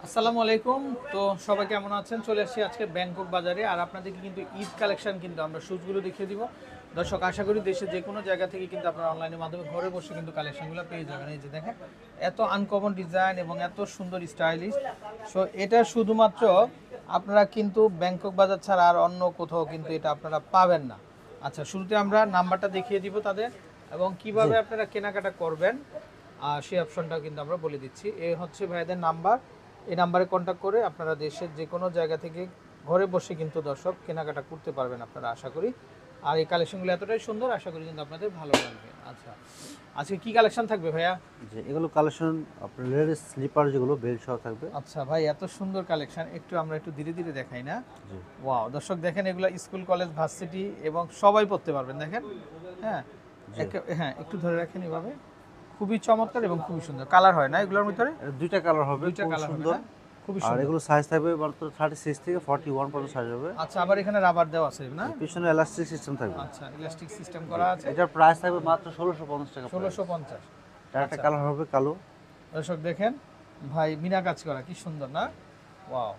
আসসালামু আলাইকুম। তো সবাই কেমন আছেন? চলে আসছি আজকে ব্যাংকক বাজারে। আর আপনাদেরকে কিন্তু ঈদ কালেকশন কিন্তু আমরা শুজগুলো দেখিয়ে দিব। দর্শক, আশা করি দেশের যে কোনো জায়গা থেকে কিন্তু আপনারা অনলাইনের মাধ্যমে ঘরে বসে কিন্তু কালেকশনগুলো পেয়ে যাবেন। এই যে দেখেন, এত আনকমন ডিজাইন এবং এত সুন্দর স্টাইলিশ। সো এটা শুধুমাত্র আপনারা কিন্তু ব্যাংকক বাজার ছাড়া আর অন্য কোথাও কিন্তু এটা আপনারা পাবেন না। আচ্ছা, শুরুতে আমরা নাম্বারটা দেখিয়ে দিব তাদের, এবং কিভাবে আপনারা কেনাকাটা করবেন সেই অপশনটাও কিন্তু আমরা বলে দিচ্ছি। এই হচ্ছে ভাইদের নাম্বার। এই নাম্বারে কন্ট্যাক্ট করে আপনারা দেশের যে কোনো জায়গা থেকে ঘরে বসে কিন্তু দর্শক কেনাকাটা করতে পারবেন আপনারা, আশা করি। আর এই কালেকশনগুলো এতটাই সুন্দর, আশা করি কিন্তু আপনাদের ভালো লাগবে। আচ্ছা, আজকে কি কালেকশন থাকবে ভাইয়া? যে এগুলো কালেকশন আপনার লেডিস স্লিপার যেগুলো বেল্ট সহ থাকবে। আচ্ছা ভাই, এত সুন্দর কালেকশন, আমরা একটু ধীরে ধীরে দেখাই না? জি, ওয়াও, দর্শক দেখেন, এগুলো স্কুল কলেজ ভার্সিটি এবং সবাই পড়তে পারবেন। দেখেন, হ্যাঁ, হ্যাঁ, একটু ধরে রাখেন এভাবে। খুবই চমৎকার এবং খুবই সুন্দর কালার হয় না এগুলোর ভিতরে? এটা দুইটা কালার হবে, দুইটা খুব কালার হবে সুন্দর। না? খুবই আর সুন্দর। এগুলো সাইজ থাকবে মাত্র 36 থেকে 41 পর্যন্ত সাইজ হবে। আচ্ছা, আবার এখানে রাবার দেওয়া আছে না? পিছনে এলাস্টিক সিস্টেম থাকবে। আচ্ছা, ইলাস্টিক সিস্টেম করা আছে। এটার প্রাইস থাকবে মাত্র 1650 টাকা। 1650। এটা একটা কালার হবে কালো। দর্শক দেখেন ভাই, মিনা কাজ করা, কি সুন্দর না? ওয়াও,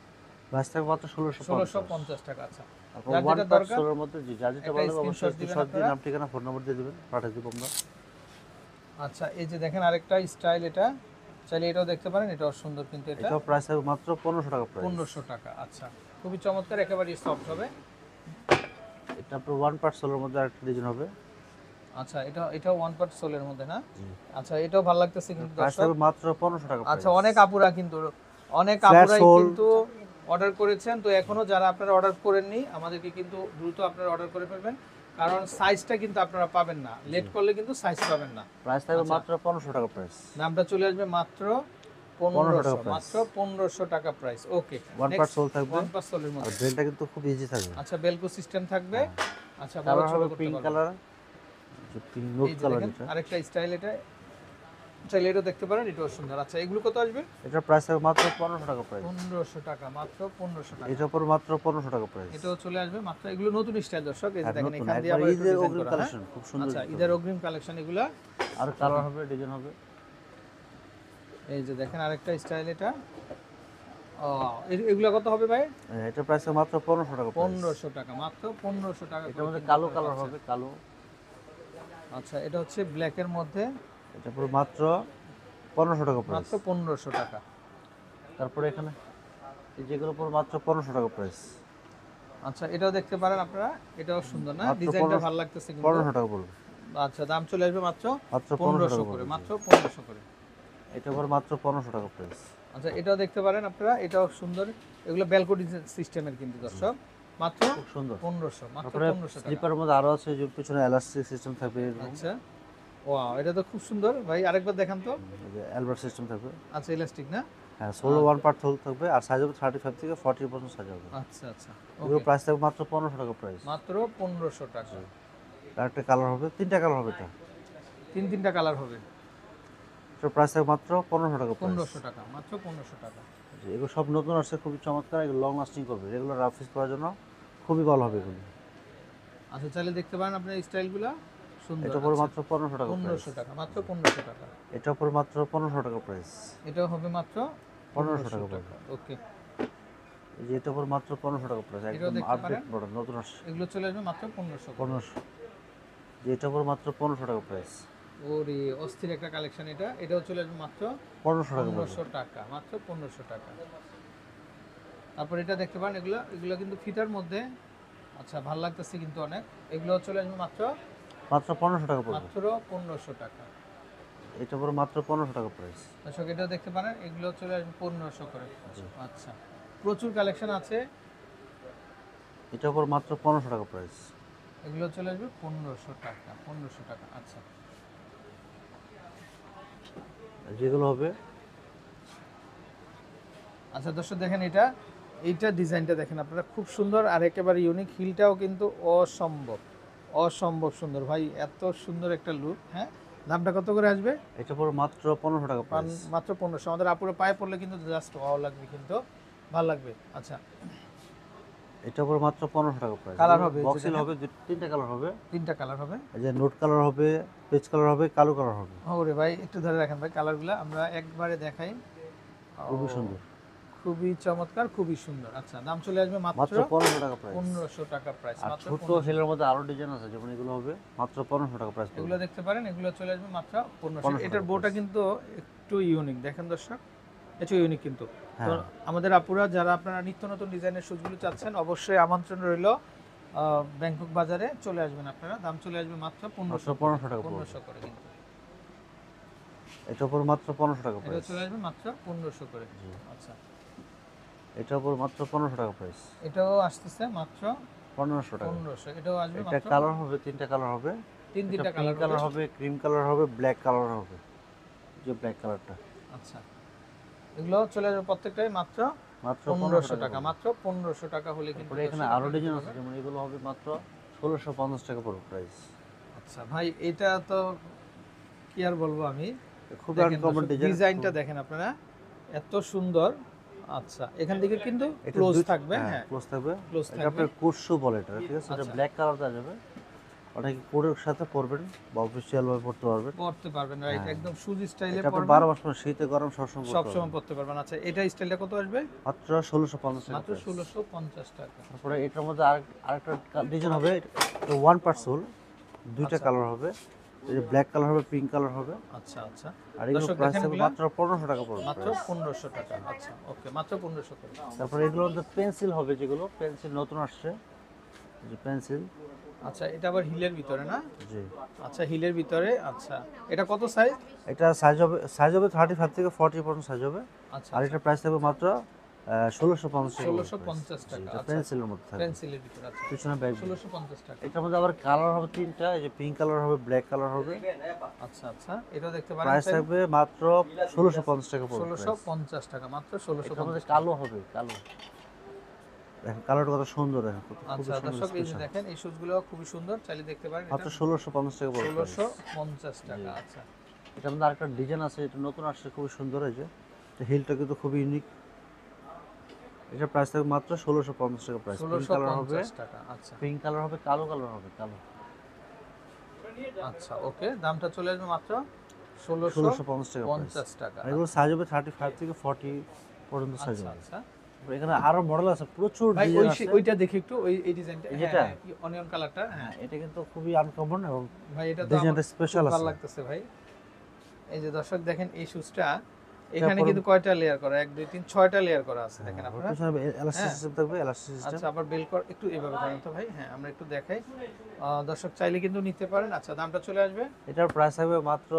প্রাইস থাকবে মাত্র 1650। 1650 টাকা। আচ্ছা, আপনার যার ওয়ান যেটা পার্ট দরকার সোলের মধ্যে জি, যা যেটা একটা ভালো স্ক্রিনশট অবশ্যই দিবেন স্ক্রিনশট দিয়ে আপনারা। নাম ঠিকানা ফোন নাম্বার দিয়ে দিবেন, পাঠিয়ে দিব আমরা। আচ্ছা, এই যে দেখেন আরেকটা স্টাইল, এটা চাইলে এটাও দেখতে পারেন, এটাও সুন্দর কিন্তু এটা এটাও প্রাইস থাকবে মাত্র 1500 টাকা প্রাইস। 1500 টাকা। আচ্ছা, খুবই চমৎকার, একেবারে সফট হবে। এটা আপনার ওয়ান পার্ট সোলের মধ্যে আরেকটা ডিজাইন হবে। আচ্ছা, এটাও ওয়ান পার্ট সোলের মধ্যে না? আচ্ছা, এটাও ভালো লাগতেছে কিন্তু প্রাইস দর্শক। থাকবে মাত্র 1500 টাকা। আচ্ছা, অনেক আপুরাই Flat sole। কিন্তু অর্ডার করেছেন। তো এখনো যারা আপনারা অর্ডার করেননি, আমাদেরকে কিন্তু দ্রুত আপনারা অর্ডার করে ফেলবেন, কারণ সাইজটা কিন্তু আপনারা পাবেন না, লেট করলে কিন্তু সাইজ পাবেন না। প্রাইস থাকবে মাত্র 1500 টাকা প্রাইস। দামটা চলে আসবে মাত্র 1500, মাত্র 1500 টাকা প্রাইস। ওকে, ওয়ান পার্ট সোল থাকবে। ওয়ান পার্ট সোলের আর মধ্যে। বেলটা কিন্তু খুব ইজি থাকবে। আচ্ছা, বেলকো সিস্টেম থাকবে। আচ্ছা, বড় কালার ছোট হবে করতে পিঙ্ক পারবেন। কালার, যে পিঙ্ক নোট এই যে কালার দেখেন এটা। আরেকটা স্টাইল, এটা চাইলে এটাও দেখতে পারেন, এটাও সুন্দর। আচ্ছা, এগুলো কত আসবে? এটার প্রাইস থাকবে মাত্র 1500 টাকা প্রাইস। 1500 টাকা, মাত্র 1500 টাকা। এটার উপর মাত্র 1500 টাকা প্রাইস। এটাও চলে আসবে মাত্র। এগুলো নতুন স্টাইল দর্শক, এই যে আর দেখেন নতুন এখান দিয়ে একবার আবার একটু ঈদের ডিজাইন অগ্রিম করা। কালেকশন, খুব সুন্দর। আচ্ছা, ঈদের অগ্রিম কালেকশন এগুলা। আর কালার হবে, ডিজাইন হবে। এই যে দেখেন আরেকটা স্টাইল, এটা এগুলা কত হবে ভাই? এটার প্রাইস মাত্র 1500 টাকা প্রাইস। 1500 টাকা, মাত্র 1500 টাকা। এটার মধ্যে কালো কালার হবে, কালো। আচ্ছা, এটা হচ্ছে ব্ল্যাকের মধ্যে, এটা পুরো মাত্র 1500 টাকা প্রাইস। মাত্র 1500 টাকা। তারপরে এখানে এই যেগুলো পুরো মাত্র 1500 টাকা প্রাইস। আচ্ছা, এটাও দেখতে পারেন আপনারা, এটাও সুন্দর না? মাত্র ডিজাইনটা 1500 ভালো লাগতেছে কিন্তু। 1500 টাকা পড়বে। আচ্ছা, দাম চলে আসবে মাত্র মাত্র 1500 টাকা করে, পড়বে। মাত্র 1500 করে। এটা পড়বে মাত্র 1500 টাকা প্রাইস। আচ্ছা, এটাও দেখতে পারেন আপনারা, এটাও সুন্দর। এগুলো ব্যালকনি সিস্টেমের কিন্তু দর্শক, মাত্র খুব সুন্দর। 1500, মাত্র তারপরে 1500 টাকা। স্লিপারের মধ্যে আরো আছে, যে পিছনে এলাস্টিক সিস্টেম থাকবে, আচ্ছা, ওয়াও, এটা তো খুব সুন্দর ভাই, আরেকবার দেখান তো। অ্যালবার্ট সিস্টেম থাকবে। আচ্ছা, ইলাস্টিক না? হ্যাঁ, সোলো ওয়ান পার্ট সোল থাকবে। আর সাইজ হবে 35 থেকে 40% সাইজ হবে। আচ্ছা আচ্ছা, এগুলো ওকে, প্রাইস থাকবে মাত্র 1500 টাকা প্রাইস। মাত্র 1500 টাকা। আর একটা কালার হবে, তিনটা কালার হবে এটা। তিনটা কালার হবে। এটার প্রাইস থাকবে মাত্র 1500 টাকা প্রাইস। 1500 টাকা, মাত্র 1500 টাকা। এগুলো সব নতুন আসছে, খুবই চমৎকার। এগুলো লং লাস্টিং করবে, রেগুলার অফিস করার জন্য খুবই ভালো হবে এগুলো। আচ্ছা, চাইলে দেখতে পারেন আপনার এই স্টাইলগুলো সুন্দর। এটা পড়বে আচ্ছা, মাত্র 1500 টাকা প্রাইস। 1500 টাকা, মাত্র 1500 টাকা। এটা পড়বে মাত্র 1500 টাকা প্রাইস। এটাও হবে মাত্র 1500 টাকা টাকা। ওকে, এই যে এটা পড়বে মাত্র 1500 টাকা প্রাইস, এটাও একদম দেখতে আপডেট পারেন। মডেল, নতুন আসছে। এগুলো চলে আসবে মাত্র 1500 করে। 1500। যে এটা পড়বে মাত্র 1500 টাকা প্রাইস। ওরে অস্থির একটা কালেকশন এটা। এটাও চলে আসবে মাত্র 1500 টাকা পড়বে। 1500 টাকা, মাত্র 1500 টাকা। তারপর এটা দেখতে পারেন, এগুলো কিন্তু ফিতার মধ্যে। আচ্ছা, ভালো লাগতেছে কিন্তু অনেক। এগুলো চলে আসবে মাত্র মাত্র 1500 টাকা পড়বে। মাত্র 1500 টাকা। এটা পড়বে মাত্র 1500 টাকা প্রাইস। দর্শক, এটাও দেখতে পারেন, এগুলো চলে আসবে 1500 করে। জি। আচ্ছা, প্রচুর কালেকশন আছে। এটা পড়বে মাত্র 1500 টাকা প্রাইস। এগুলো চলে আসবে 1500 টাকা, 1500 টাকা। আচ্ছা, যেগুলো হবে, আচ্ছা দর্শক দেখেন, এইটা ডিজাইনটা দেখেন আপনারা, খুব সুন্দর আর একেবারে ইউনিক। হিলটাও কিন্তু অসম্ভব অসম্ভব সুন্দর ভাই, এত সুন্দর একটা লুক। হ্যাঁ, দামটা কত করে আসবে? এটা পড়বে মাত্র 1500 টাকা প্রাইস। মাত্র 1500। আমাদের আপুরে পায়ে পড়লে কিন্তু জাস্ট ওয়াও লাগবে, কিন্তু ভালো লাগবে। আচ্ছা, এটা পড়বে মাত্র 1500 টাকা প্রাইস। কালার হবে, বক্সিল হবে, তিনটা কালার হবে। তিনটা কালার হবে। এই যে নোট কালার হবে, পেজ কালার হবে, কালো কালার হবে। ওরে ভাই, একটু ধরে রাখেন ভাই, কালারগুলো আমরা একবারে দেখাই। খুবই সুন্দর। খুবই চমৎকার, খুবই সুন্দর। আচ্ছা, দাম চলে আসবে মাত্র মাত্র 1500 টাকা প্রাইস। 1500 টাকা প্রাইস, আর মাত্র ছোট 1500। হিলের মধ্যে আরো ডিজাইন আছে, যেমন এগুলো হবে মাত্র 1500 টাকা প্রাইস। এগুলো দেখতে পারেন, এগুলো চলে আসবে মাত্র 1500। 1500 এটার টাকা বোটা price। কিন্তু একটু ইউনিক, দেখেন দর্শক, একটু ইউনিক কিন্তু। তো হ্যাঁ। আমাদের আপুরা যারা আপনারা নিত্য নতুন ডিজাইনের শুজগুলো চাচ্ছেন, অবশ্যই আমন্ত্রণ রইল ব্যাংকক বাজারে চলে আসবেন আপনারা। দাম চলে আসবে মাত্র 1500 টাকা পড়বে। 1500 করে কিন্তু। এটার উপর মাত্র 1500 টাকা এটা প্রাইস। চলে আসবে মাত্র 1500 করে। আচ্ছা, এটার উপর মাত্র 1500 টাকা প্রাইস। এটাও আসতেছে মাত্র 1500 টাকা। 1500। এটাও আসবে এটা মাত্র কালার হবে, তিনটা কালার হবে। তিনটা কালার কালার হবে, ক্রিম কালার হবে, ব্ল্যাক কালার হবে। যে ব্ল্যাক কালারটা আচ্ছা, এগুলো চলে আসবে প্রত্যেকটাই মাত্র মাত্র 1500 টাকা। মাত্র 1500 টাকা হলে কিন্তু পড়বে। এখানে আরো ডিজাইন আছে, যেমন এগুলো হবে মাত্র 1650 টাকা পড়বে প্রাইস। আচ্ছা ভাই, এটা তো কি আর বলবো আমি, খুব দেখেন আনকমন ডিজাইন। ডিজাইনটা দেখেন আপনারা, এত সুন্দর। আচ্ছা, এখান থেকে কিন্তু ক্লোজ থাকবে। হ্যাঁ, ক্লোজ থাকবে। ক্লোজ এটা থাকবে। আপনার কুশু বলে এটা, ঠিক আছে? এটা আচ্ছা। ব্ল্যাক কালার দেওয়া যাবে। ওটাকে কোডের সাথে পরবেন বা অফিশিয়াল ভাবে পড়তে পারবেন। পড়তে পারবেন, রাইট, একদম শুজ স্টাইলে এটা আপনি পরবেন, 12 মাস পরে শীতে গরম সবসময় পড়তে সব পারবেন। সময় পড়তে পারবেন। আচ্ছা, এটা স্টাইলটা কত আসবে? মাত্র 1650 টাকা মাত্র price। 1650 টাকা। তারপরে এটার মধ্যে আরেকটা ডিজাইন হবে, ওয়ান পার্ট সোল, দুইটা কালার হবে। এই যে ব্ল্যাক কালার হবে, পিঙ্ক কালার হবে। আচ্ছা আচ্ছা, আর এগুলো দর্শক প্রাইস দেখেন হবে এগুলা মাত্র 1500 টাকা পড়বে। মাত্র 1500 টাকা। আচ্ছা, ওকে, মাত্র 1500 করে। তারপরে এগুলোর মধ্যে পেন্সিল হবে, যেগুলো পেন্সিল নতুন আসছে, এই যে পেন্সিল। আচ্ছা, এটা আবার হিলের ভিতরে না? জি। আচ্ছা, হিলের ভিতরে। আচ্ছা, এটা কত সাইজ? এটা সাইজ হবে 35 থেকে 40 পর্যন্ত সাইজ হবে। আচ্ছা, আর এটা প্রাইস থাকবে মাত্র 1650 টাকা। 1650 টাকা। এটা আচ্ছা, পেন্সিলের মধ্যে থাকবে, পেন্সিলের ভিতরে। আচ্ছা, পিছনে ব্যাগ। 1650 টাকা। এটার মধ্যে আবার কালার হবে তিনটা, এই যে পিঙ্ক কালার হবে, ব্ল্যাক কালার হবে। আচ্ছা আচ্ছা, এটা দেখতে পারেন, প্রাইস থাকবে মাত্র 1650 টাকা পড়বে। 1650 টাকা, মাত্র এটার মধ্যে 1650। কালো হবে, কালো। দেখেন কালারটা কত সুন্দর, দেখেন কত খুব আচ্ছা সুন্দর দর্শক, এই যে স্পেশাল। দেখেন এই শুজগুলো খুবই সুন্দর, চাইলে দেখতে পারেন। মাত্র এটা 1650 টাকা পড়বে। 1650 টাকা। আচ্ছা, এটার মধ্যে আরেকটা ডিজাইন আছে, এটা নতুন আসছে, খুব সুন্দর। এই যে এটা হিলটা কিন্তু খুব ইউনিক। এটা প্রাইস থাকবে মাত্র 1650 টাকা প্রাইস। পিঙ্ক কালার হবে, 1650 টাকা। আচ্ছা পিঙ্ক কালার হবে, কালো কালার হবে, কালো। আচ্ছা, ওকে, দামটা চলে আসবে মাত্র 1650 টাকা প্রাইস। 1650 টাকা। আর এগুলো সাইজ হবে 35 থেকে 40 পর্যন্ত সাইজ আচ্ছা হবে। আচ্ছা এখানে আরো মডেল আছে, প্রচুর ভাই, ডিজাইন আছে। ওইটা দেখি একটু, এই ডিজাইনটা, যেটা? অনিয়ন কালারটা। হ্যাঁ হ্যাঁ, এটা কিন্তু খুবই আনকমন এবং ভাই, এটা তো ডিজাইনটা আমার স্পেশাল খুব আছে। ভালো লাগতেছে ভাই। এই যে দর্শক দেখেন এই শুজটা, এখানে কিন্তু কয়টা লেয়ার করা? 1 2 3 6টা লেয়ার করা আছে, দেখেন আপনারা। পিছনে এলাস্টিক সিস্টেম থাকবে, এলাস্টিক সিস্টেম। আচ্ছা, আবার বেল কর একটু এভাবে করেন তো ভাই। হ্যাঁ, আমরা একটু দেখাই, দর্শক চাইলে কিন্তু নিতে পারেন। আচ্ছা, দামটা চলে আসবে এটার প্রাইস থাকবে মাত্র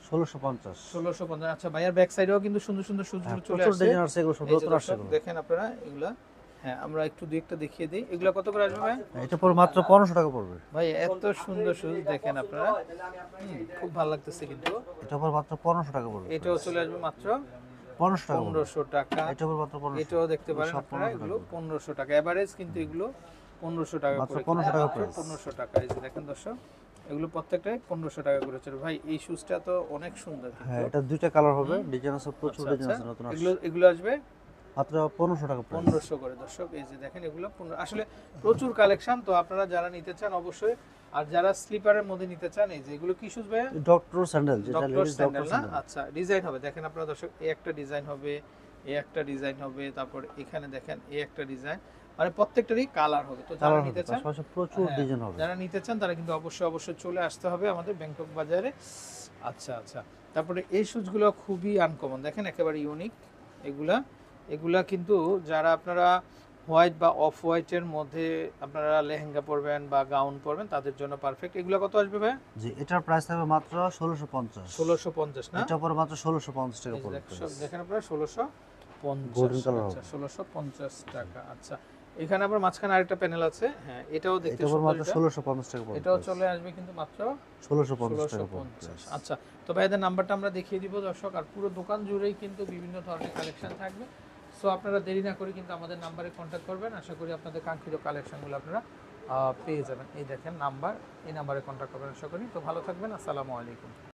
1650। 1650। আচ্ছা, ভাইয়ার ব্যাক সাইডেও কিন্তু সুন্দর সুন্দর শুজগুলো চলে প্রচুর আসছে। ডিজাইন আছে, এগুলো সব এই যে নতুন আসছে দর্শক এগুলো। দেখেন আপনারা এগুলা। হ্যাঁ, আমরা একটু দুই একটা দেখিয়ে দিই। এগুলা কত করে আসবে ভাই? এটা পড়বে মাত্র 1500 টাকা পড়বে। ভাই, এত সুন্দর শুজ দেখেন আপনারা, খুব ভালো লাগতেছে কিন্তু। এটা পড়বে মাত্র 1500 টাকা পড়বে। এটাও চলে আসবে মাত্র 1500 টাকা পড়বে। 1500 টাকা। এটা পড়বে মাত্র 1500। এটাও দেখতে পারেন সব আপনারা, 1500 এগুলো টাকা। 1500 টাকা এভারেজ, কিন্তু এগুলো 1500 টাকা মাত্র করে। 1500 টাকা মাত্র price। 1500 টাকা। এই যে দেখেন দর্শক, এগুলো প্রত্যেকটাই 1500 টাকা করে চলে। ভাই, এই শুজটা তো অনেক সুন্দর কিন্তু। হ্যাঁ, এটা দুইটা কালার হবে, ডিজাইন আছে, প্রচুর আচ্ছা, ডিজাইন আচ্ছা, আছে নতুন আসছে। এগুলো আসবে মাত্র 1500 টাকা প্রাইস। 1500 করে। দর্শক এই যে দেখেন, এগুলো আসলে প্রচুর কালেকশন। তো আপনারা যারা নিতে চান অবশ্যই, আর যারা স্লিপারের মধ্যে নিতে চান, এই যে এগুলো কি শুজ ভাই? ডক্টর স্যান্ডেল, যেটা ডক্টর লেডিস স্যান্ডেল ডক্টর না? স্যান্ডেল। আচ্ছা, ডিজাইন হবে, দেখেন আপনারা দর্শক, এই একটা ডিজাইন হবে, এই একটা ডিজাইন হবে, তারপর এখানে দেখেন এই একটা ডিজাইন, মানে প্রত্যেকটারই কালার হবে। তো যারা কালার হবে, নিতে চান, পাশাপাশি প্রচুর হ্যাঁ, ডিজাইন হবে। যারা নিতে চান তারা কিন্তু অবশ্যই চলে আসতে হবে আমাদের ব্যাংকক বাজারে। আচ্ছা আচ্ছা, তারপরে এই শুজগুলো খুবই আনকমন, দেখেন একেবারে ইউনিক। এগুলা কিন্তু যারা আপনারা হোয়াইট বা অফ হোয়াইটের মধ্যে আপনারা লেহেঙ্গা পরবেন বা গাউন পরবেন, তাদের জন্য পারফেক্ট। এগুলো কত আসবে ভাই? জি, এটার প্রাইস থাকবে মাত্র 1650। 1650 না? এটা পড়বে মাত্র 1650 টাকা এই যে পড়বে। দেখেন আপনারা 1650। Golden color আচ্ছা, 1650 টাকা। আচ্ছা, এখানে আবার মাঝখানে আরেকটা প্যানেল আছে। হ্যাঁ, এটাও দেখতে এটা পড়বে সুন্দর। মাত্র 1650 টাকা পড়বে। এটাও চলে আসবে কিন্তু মাত্র 1650 টাকা পড়বে। 1650। আচ্ছা, তো ভাইদের নাম্বারটা আমরা দেখিয়ে দিব দর্শক, আর পুরো দোকান জুড়েই কিন্তু বিভিন্ন ধরনের কালেকশন থাকবে। সো আপনারা দেরি না করে কিন্তু আমাদের নাম্বারে কন্ট্যাক্ট করবেন। আশা করি আপনাদের কাঙ্ক্ষিত কালেকশনগুলো আপনারা পেয়ে যাবেন। এই দেখেন নাম্বার, এই নাম্বারে কন্ট্যাক্ট করবেন আশা করি। তো ভালো থাকবেন, আসসালামু আলাইকুম।